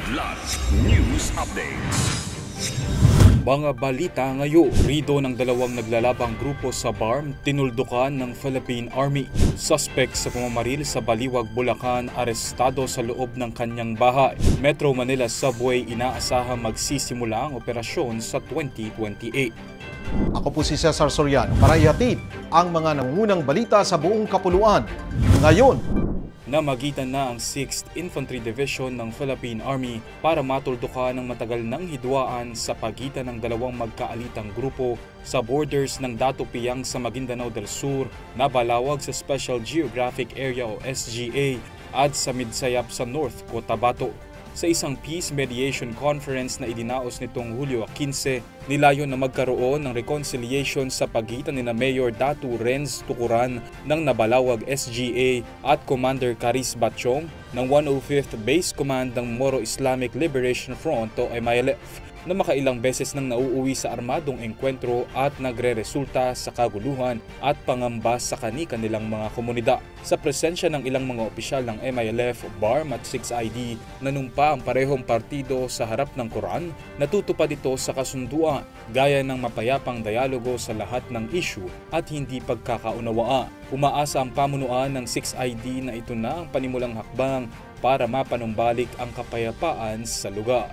Kidlat News Updates. Mga balita ngayon, rido ng dalawang naglalabang grupo sa BARM, tinuldukan ng Philippine Army. Suspect sa pamamaril sa Baliwag, Bulacan, arestado sa loob ng kanyang bahay. Metro Manila Subway inaasahang magsisimula ang operasyon sa 2028. Ako po si Cesar Soriano para ihatid ang mga nangungunang balita sa buong kapuluan. Ngayon, Namagitan na ang 6th Infantry Division ng Philippine Army para matuldukan ng matagal ng hidwaan sa pagitan ng dalawang magkaalitang grupo sa borders ng Datu-Piang sa Maguindanao del Sur na balawag sa Special Geographic Area o SGA at sa Midsayap sa North Cotabato. Sa isang peace mediation conference na idinaos nitong Hulyo 15, nilayon na magkaroon ng reconciliation sa pagitan ni Mayor Datu Renz Tukuran ng Nabalawag SGA at Commander Caris Batchong ng 105th Base Command ng Moro Islamic Liberation Front o MILF na makailang beses nang nauuwi sa armadong engkwentro at nagre-resulta sa kaguluhan at pangamba sa kani-kanilang mga komunidad. Sa presensya ng ilang mga opisyal ng MILF, BARM at 6ID, nanumpa ang parehong partido sa harap ng Quran, natutupad ito sa kasunduan gaya ng mapayapang dialogo sa lahat ng issue at hindi pagkakaunawaan. Umaasa ang pamunuan ng 6ID na ito na ang panimulang hakbang para mapanumbalik ang kapayapaan sa lugar.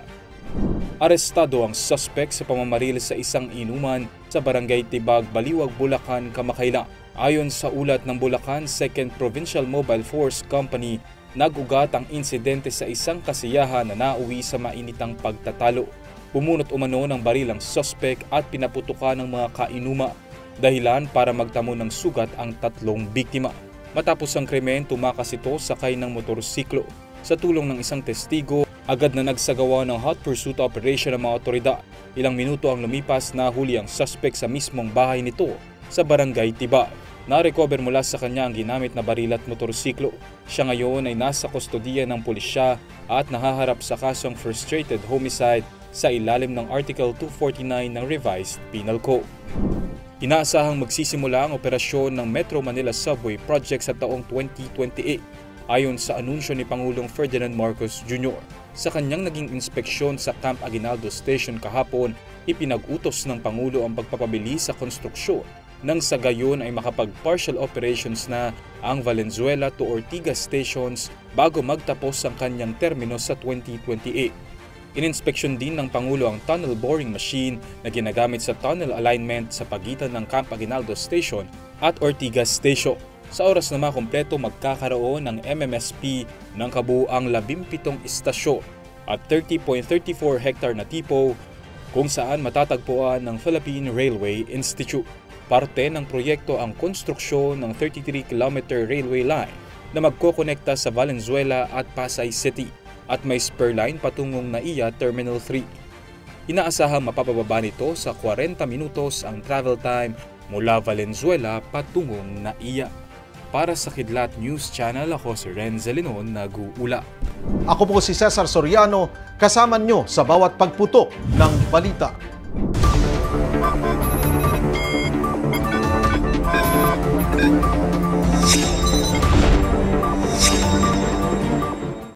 Arestado ang suspect sa pamamaril sa isang inuman sa Barangay Tibag, Baliwag, Bulacan, kamakailan. Ayon sa ulat ng Bulacan 2nd Provincial Mobile Force Company, nag-ugat ang insidente sa isang kasiyahan na nauwi sa mainitang pagtatalo. Pumunot umano ng baril ang suspect at pinaputukan ng mga kainuma, dahilan para magtamo ng sugat ang tatlong biktima. Matapos ang krimen, tumakas ito sakay ng motorsiklo. Sa tulong ng isang testigo, agad na nagsagawa ng hot pursuit operation ng mga otoridad. Ilang minuto ang lumipas, nahuli ang suspect sa mismong bahay nito sa Barangay Tibag. Na-recover mula sa kanya ang ginamit na baril at motorsiklo. Siya ngayon ay nasa kustodiya ng pulisya at nahaharap sa kasong frustrated homicide sa ilalim ng Article 249 ng Revised Penal Code. Inaasahang magsisimula ang operasyon ng Metro Manila Subway Project sa taong 2028. Ayon sa anunsyo ni Pangulong Ferdinand Marcos Jr. Sa kanyang naging inspeksyon sa Camp Aguinaldo Station kahapon, ipinag-utos ng Pangulo ang pagpapabilis sa konstruksyon nang sa gayon ay makapag-partial operations na ang Valenzuela to Ortigas stations bago magtapos ang kanyang termino sa 2028. Ininspeksyon din ng Pangulo ang tunnel boring machine na ginagamit sa tunnel alignment sa pagitan ng Camp Aguinaldo Station at Ortigas Station. Sa oras na makumpleto, magkakaroon ng MMSP ng kabuuang 17 istasyon at 30.34 hectare na tipo kung saan matatagpuan ng Philippine Railway Institute. Parte ng proyekto ang konstruksyon ng 33-kilometer railway line na magkokonekta sa Valenzuela at Pasay City at may spur line patungong NAIA Terminal 3. Inaasahang mapapababa nito sa 40 minutos ang travel time mula Valenzuela patungong NAIA. Para sa Kidlat News Channel, ako si Renzel Linon, nag-uula. ako po si Cesar Soriano, kasama nyo sa bawat pagputok ng balita.